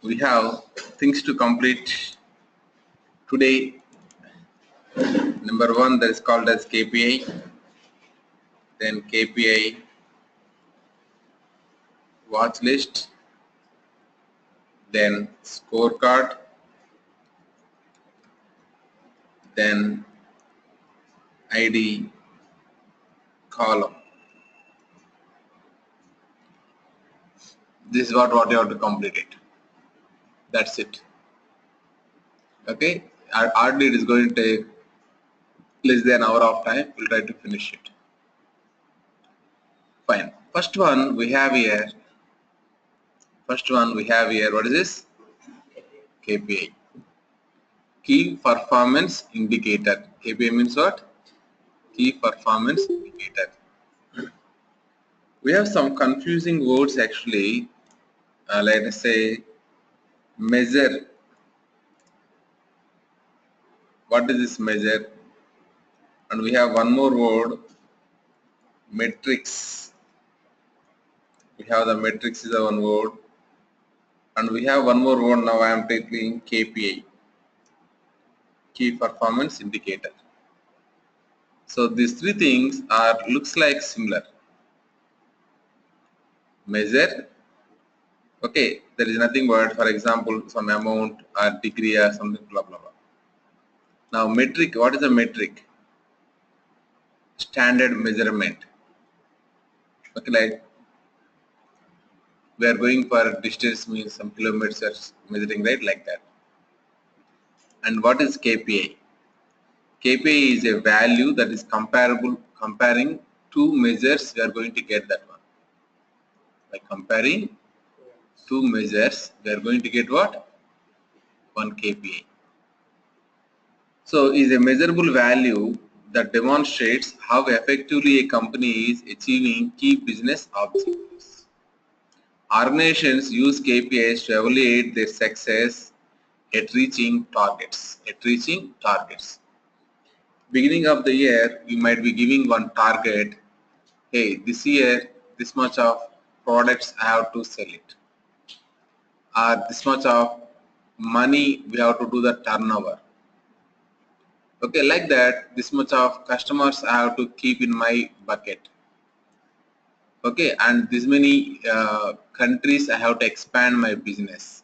we have things to complete today. Number one, that is called as KPI, then KPI watch list, then scorecard, then ID column. This is what you have to complete it. That's it. Okay, hardly it is going to take less than an hour of time. We'll try to finish it. Fine. First one we have here. What is this? KPI. Key performance indicator. KPI means what? Key performance indicator. We have some confusing words actually. Let us say measure. What is this measure? And we have one more word, metrics. We have the metrics is a one word. And we have one more word now I am taking KPI. Key performance indicator. So these three things are looks like similar. Measure. Okay, there is nothing but, for example, some amount or degree or something, blah blah blah. Now metric, what is a metric? Standard measurement. Okay, like we are going for distance means some kilometers measuring, right? Like that. And what is KPI? KPI is a value that is comparing two measures. We are going to get that one. By comparing two measures, we are going to get what? One KPI. So is a measurable value that demonstrates how effectively a company is achieving key business objectives. Organizations use KPIs to evaluate their success at reaching targets. Beginning of the year, you might be giving one target. Hey, this year, this much of products I have to sell it. This much of money we have to do the turnover. Okay, like that, this much of customers I have to keep in my bucket. Okay, and this many countries I have to expand my business.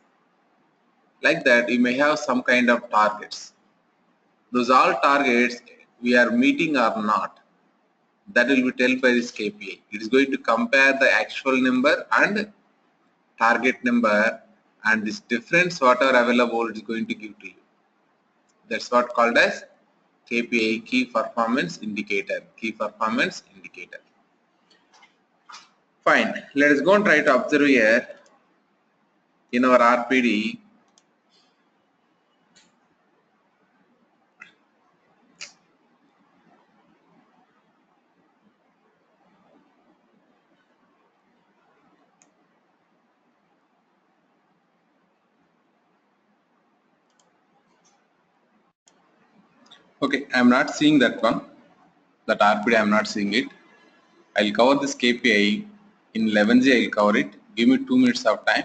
Like that, you may have some kind of targets. Those all targets we are meeting or not, that will be told by this KPI. It is going to compare the actual number and target number, and this difference whatever available is going to give to you. That's what called as KPI, key performance indicator. Fine. Let us go and try to observe here in our RPD. Okay, I am not seeing that one. That RPD I am not seeing it. I will cover this KPI in 11G. I will cover it. Give me 2 minutes of time.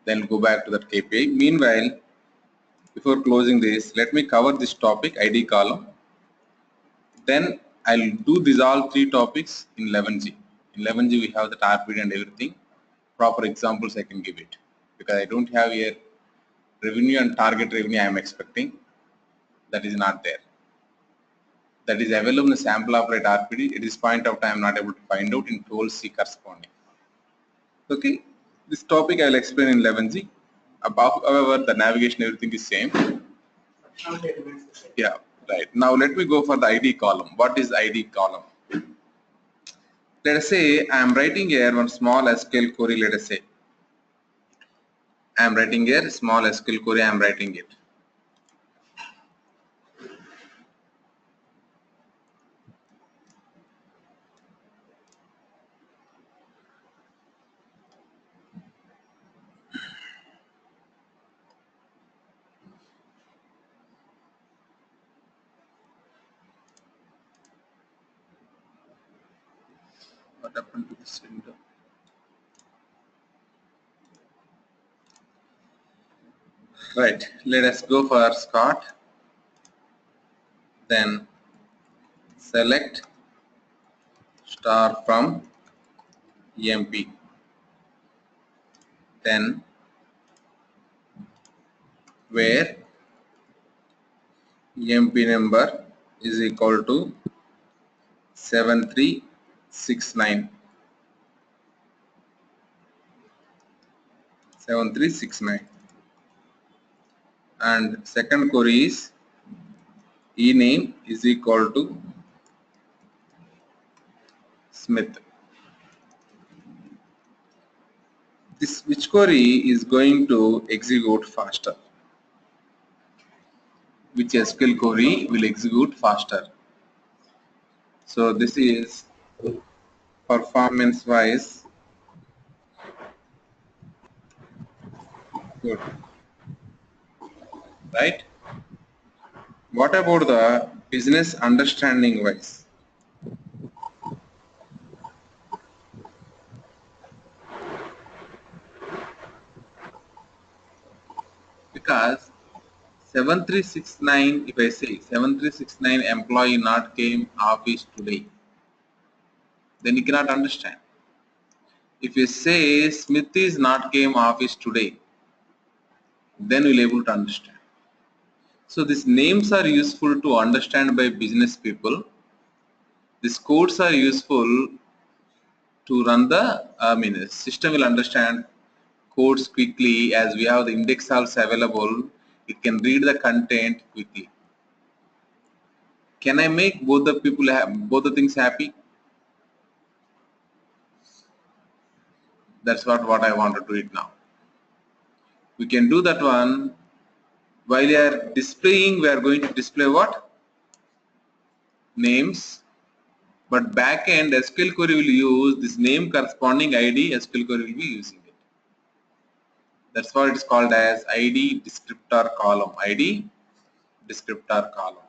Then go back to that KPI. Meanwhile, before closing this, let me cover this topic ID column. Then I'll do these all three topics in 11G. In 11G we have the RPD and everything. Proper examples I can give it because I don't have here revenue and target revenue I am expecting. That is not there. That is available in the sample operate RPD. At this point of time I am not able to find out in tool C corresponding. Okay, this topic I will explain in 11G. Above, however, the navigation everything is same. Yeah, right. Now let me go for the ID column. What is ID column? Let us say I am writing here one small SQL query. Let us say I am writing here small SQL query. I am writing it. What happened to this window? Right, let us go for Scott. Then select star from MP. Then where MP number is equal to 7369. 7369. And second query is E name is equal to Smith. This which query is going to execute faster? Which SQL query will execute faster? So this is performance wise good, right? What about the business understanding wise? Because 7369, if I say 7369 employee not came office today, then you cannot understand. If you say Smith is not came office today, then you'll able to understand. So these names are useful to understand by business people. These codes are useful to run the, system will understand codes quickly as we have the index files available. It can read the content quickly. Can I make both the people both the things happy? That's what I want to do it now. We can do that one. While we are displaying, we are going to display what? Names. But backend SQL query will use this name corresponding ID. SQL query will be using it. That's why it is called as ID descriptor column. ID descriptor column.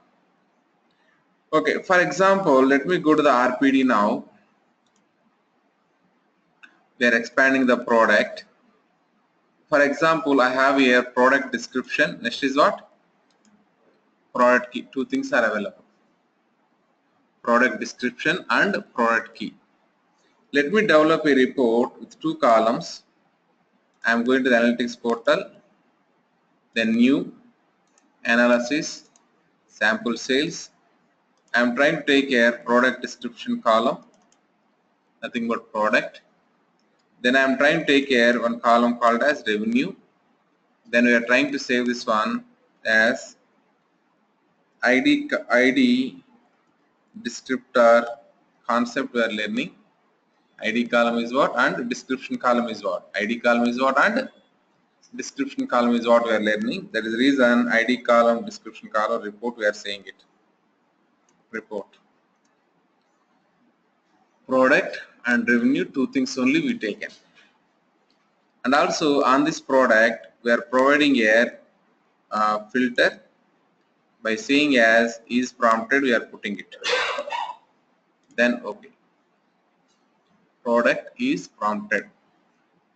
Okay, for example, let me go to the RPD now. We are expanding the product. For example, I have here product description. Next is what? Product key. Two things are available. Product description and product key. Let me develop a report with two columns. I am going to the analytics portal, then new, analysis, sample sales. I am trying to take a product description column, nothing but product. Then I am trying to take care one column called as revenue. Then we are trying to save this one as ID descriptor concept we are learning. ID column is what and description column is what? ID column is what and description column is what we are learning. That is the reason ID column, description column, report we are saying it. Report. Product and revenue, two things only we taken. And also on this product we are providing a filter by saying as is prompted we are putting it. Then okay. Product is prompted.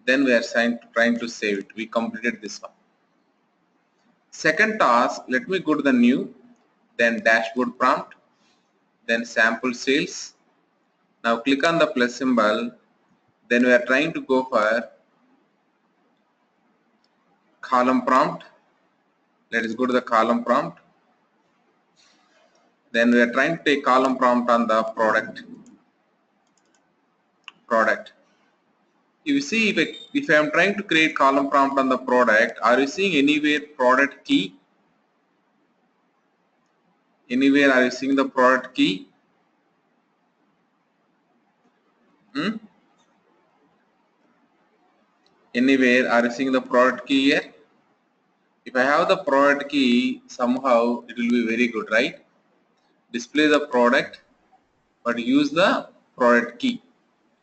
Then we are trying to save it. We completed this one. Second task, let me go to the new, then dashboard prompt, then sample sales. Now click on the plus symbol. Then we are trying to go for column prompt. Let us go to the column prompt. Then we are trying to take column prompt on the product. You see, if I am trying to create column prompt on the product, are you seeing anywhere product key? Anywhere are you seeing the product key? Anywhere are you seeing the product key here? If I have the product key, somehow it will be very good, right? Display the product, but use the product key.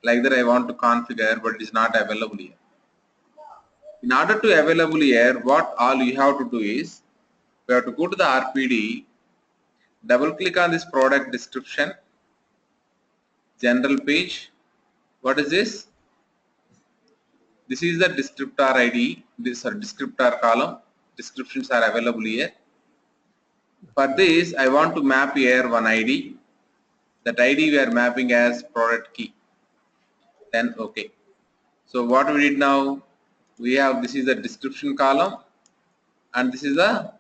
Like that I want to configure, but it is not available here. In order to available here, what all you have to do is, we have to go to the RPD, double click on this product description, general page. What is this? This is the descriptor ID, this is descriptor column. descriptions are available here. For this, I want to map here one ID. That ID we are mapping as product key. Then OK. So what we did now, we have this is the description column and this is the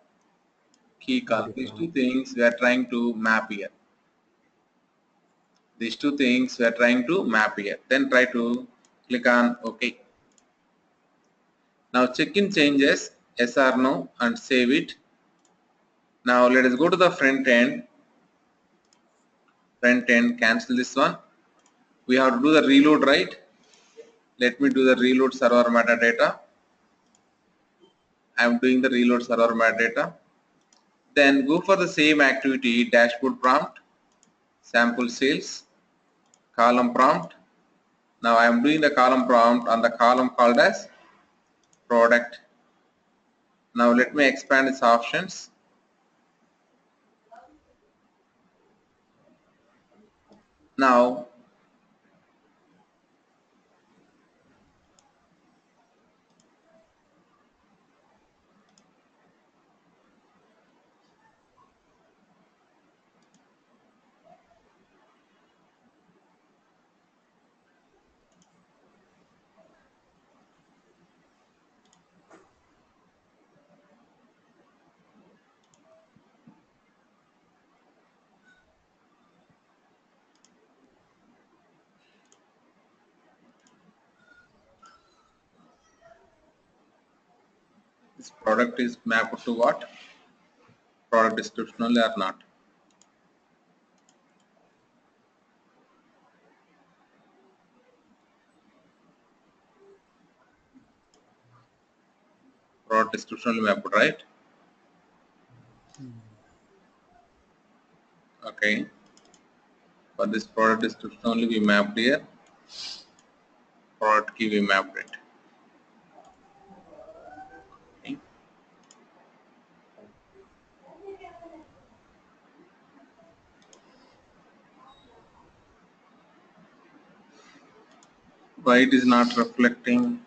key column. These two things we are trying to map here. These two things we are trying to map here. Then try to click on OK. Now check in changes, yes or no, and save it. Now let us go to the front end. Front end, cancel this one. We have to do the reload, right? Let me do the reload server metadata. I am doing the reload server metadata. Then go for the same activity, dashboard prompt, sample sales, column prompt. Now I am doing the column prompt on the column called as product. Now let me expand its options. Now this product is mapped to what? Product description only or not? Product description only mapped, right? Okay. For this product description only we mapped here. Product key we mapped it. Okay. Why it is not reflecting?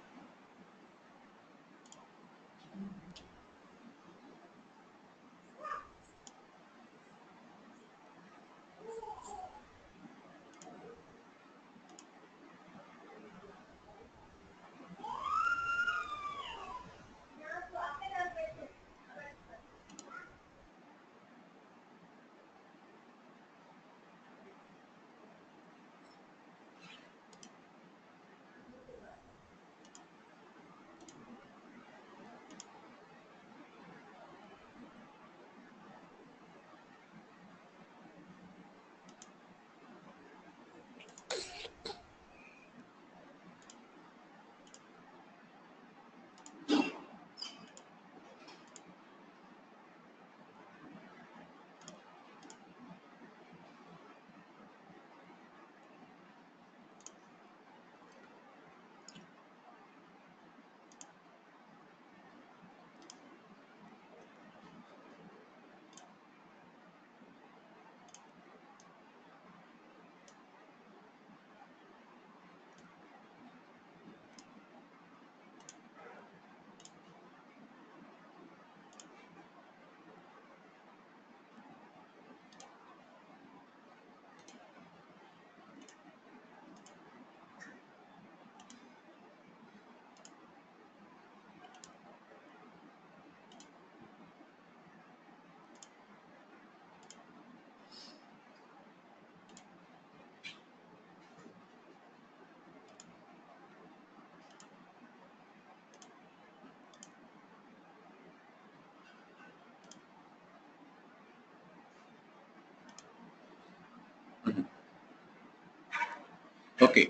Okay.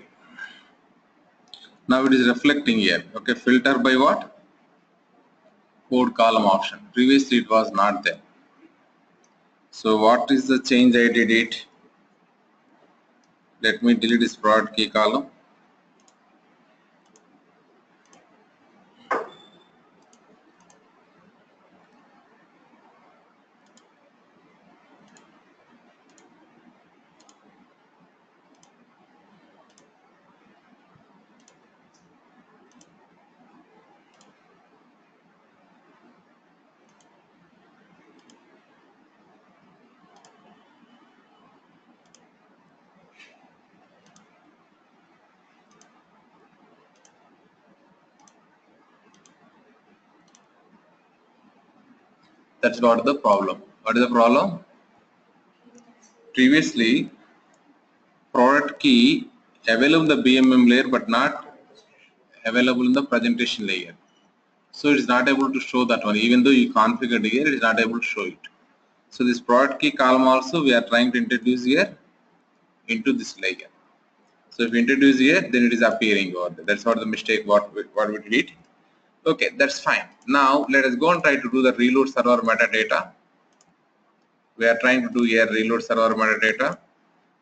Now it is reflecting here. Okay, filter by what? Code column option. Previously it was not there. So what is the change I did it? Let me delete this product key column. That's what the problem. What is the problem? Previously, product key available in the BMM layer but not available in the presentation layer. So it is not able to show that one. Even though you configured here, it is not able to show it. So this product key column also we are trying to introduce here into this layer. So if we introduce here, then it is appearing over there. That's what the mistake what we did. Okay, that's fine. Now let us go and try to do the reload server metadata. We are trying to do here reload server metadata.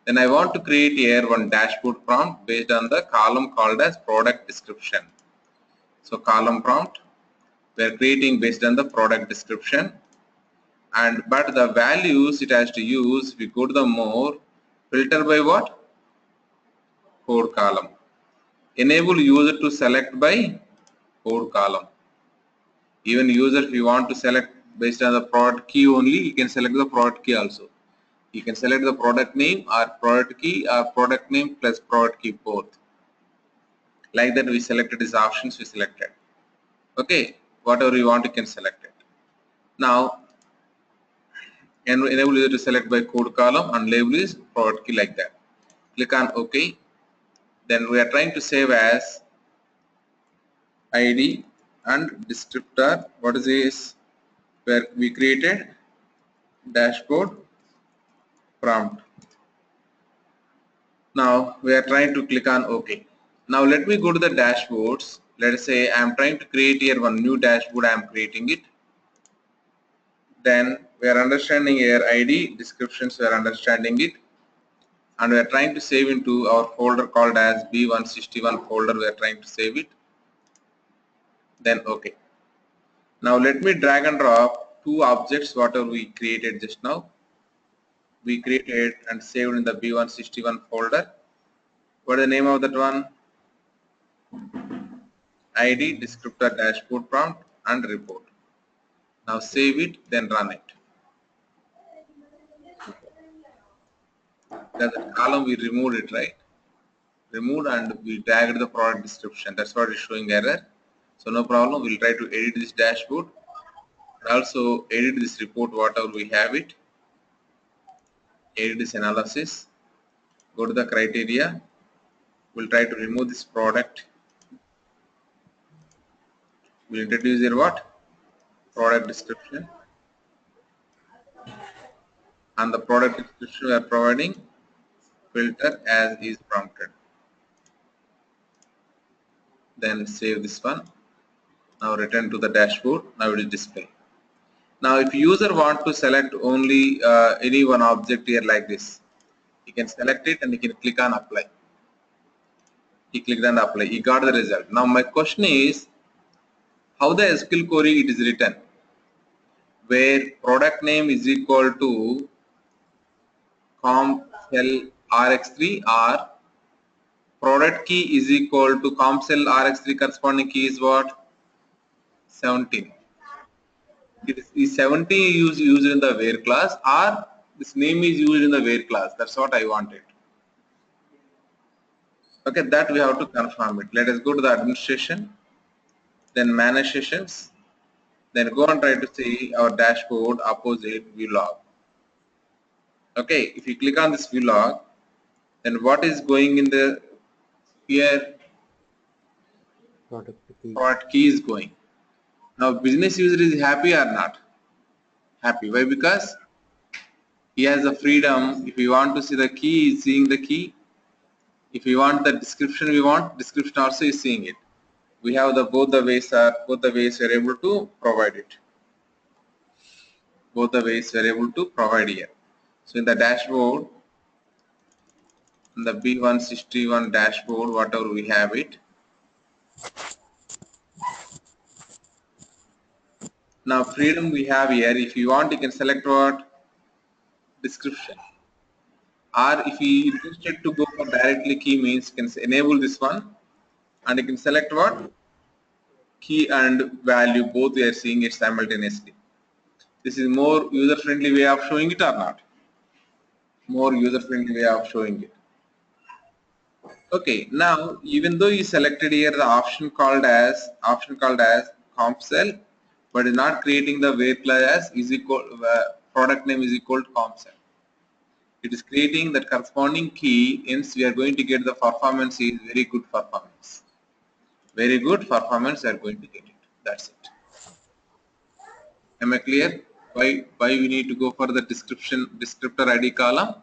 Then I want to create here one dashboard prompt based on the column called as product description. So column prompt we are creating based on the product description, and but the values it has to use, we go to the more, filter by what? Code column. Enable user to select by code column. Even user, if you want to select based on the product key only, you can select the product key also. You can select the product name or product key or product name plus product key both. Like that we selected these options we selected. Okay, whatever you want you can select it. Now enable user to select by code column and label is product key like that. Click on OK. Then we are trying to save as ID and descriptor. What is this? Where we created dashboard prompt. Now we are trying to click on OK. Now let me go to the dashboards. Let us say I am trying to create here one new dashboard. I am creating it. Then we are understanding here ID, descriptions we are understanding it. And we are trying to save into our folder called as B161 folder. We are trying to save it. Then OK. Now let me drag and drop two objects whatever we created just now. We created and saved in the B161 folder. What is the name of that one? ID, descriptor, dashboard prompt and report. Now save it, then run it. That column we removed it, right? Removed and we dragged the product description. That's what is showing error. So no problem. We'll try to edit this dashboard. Also edit this report whatever we have it. Edit this analysis. Go to the criteria. We'll try to remove this product. We'll introduce here what? Product description. And the product description we are providing filter as is prompted. Then save this one. Now return to the dashboard. Now it is display. Now if user want to select only any one object here like this, he can select it and he can click on apply. He clicked on apply. He got the result. Now my question is, how the SQL query it is written? Where product name is equal to comp cell rx3 or product key is equal to comp cell rx3 corresponding key is what? 17. Is 17 used in the where class or this name is used in the where class? That's what I wanted. Okay, that we have to confirm it. Let us go to the administration, then manage sessions, then go and try to see our dashboard opposite view log. Okay, if you click on this view log, then what is going in the here? Product key is going. Now business user is happy or not? Happy. Why? Because he has the freedom. If you want to see the key, he is seeing the key. If you want the description, we want description also is seeing it. We have the both the ways we are able to provide it. Both the ways we are able to provide here. So in the dashboard, in the B161 dashboard, whatever we have it. Now freedom we have here. If you want, you can select what? Description. Or if you interested to go for directly key means, you can enable this one and you can select what? Key and value, both we are seeing it simultaneously. This is more user friendly way of showing it or not? More user friendly way of showing it. Okay, now even though you selected here the option called as comp cell, but is not creating the where class as is equal product name is equal to comp7. It is creating that corresponding key, hence we are going to get the performance is very good performance. Very good performance we are going to get it. That's it. Am I clear? Why we need to go for the descriptor ID column?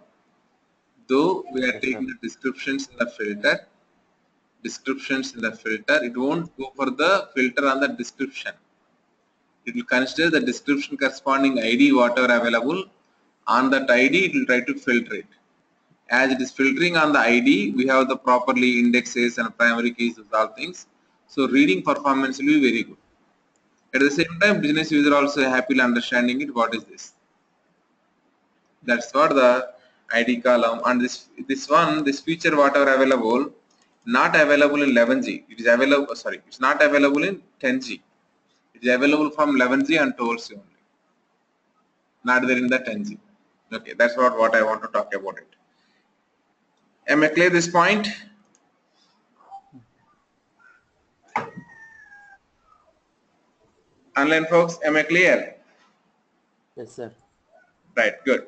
Though we are Yes, sir. taking the descriptions in the filter, it won't go for the filter on the description. It will consider the description corresponding ID whatever available. On that ID, it will try to filter it. As it is filtering on the ID, we have the properly indexes and primary keys, all things. So reading performance will be very good. At the same time, business user also happily understanding it. What is this? That's what the ID column, and this feature whatever available, not available in 11G. It is available. Sorry, it's not available in 10G. It is available from 11G and 12C only. Not there in the 10G. Okay, that's what I want to talk about it. Am I clear this point? Online folks, am I clear? Yes, sir. Right, good.